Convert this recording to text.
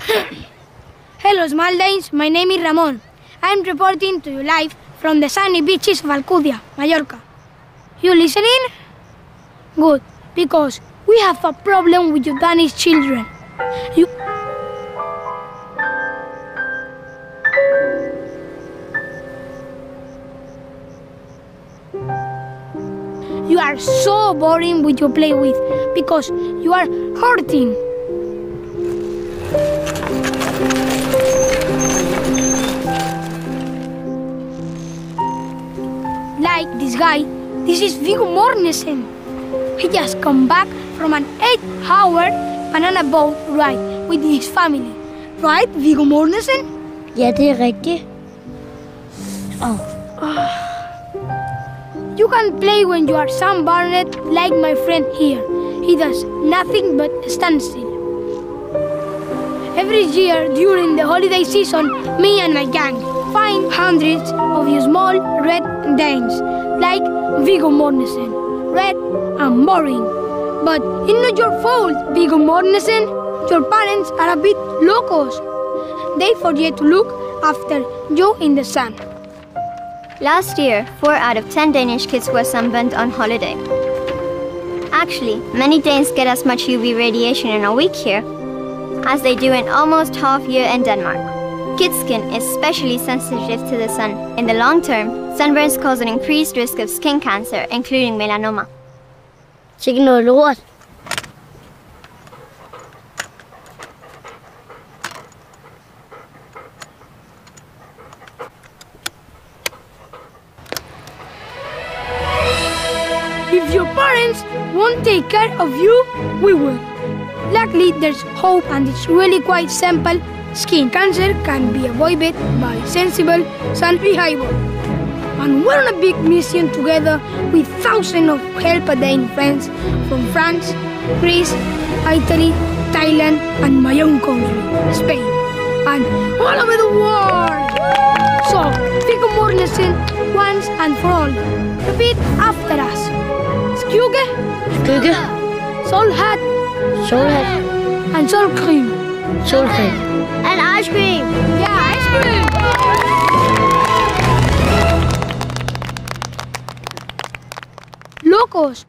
Hello, Smaldanes. My name is Ramon. I am reporting to you live from the sunny beaches of Alcudia, Mallorca. You listening? Good, because we have a problem with you Danish children. You are so boring with your play with because you are hurting. Like this guy, this is Viggo Mortensen. He just come back from an 8-hour banana boat ride with his family. Right, Viggo Mortensen? Ja, det er rigtigt. You can play when you are sunburned like my friend here. He does nothing but stand still. Every year during the holiday season, me and my gang find hundreds of you small red Danes like Viggo Mortensen, red and boring. But it's not your fault, Viggo Mortensen. Your parents are a bit locos. They forget to look after you in the sun. Last year, 4 out of 10 Danish kids were sunburned on holiday. Actually, many Danes get as much UV radiation in a week here as they do in almost half year in Denmark. Kids' skin is especially sensitive to the sun. In the long term, sunburns cause an increased risk of skin cancer, including melanoma. Sikke noget lort. If your parents won't take care of you, we will. Luckily, there's hope and it's really quite simple. Skin cancer can be avoided by sensible sun behavior. And we're on a big mission together with thousands of Help a Dane friends from France, Greece, Italy, Thailand, and my own country, Spain, and all over the world. So, Viggo Mortensen, once and for all, repeat after us. Skygge, Skygge, solhat, solhat, and solcream. solcreme. And ice cream. Yeah, ice cream. Locos.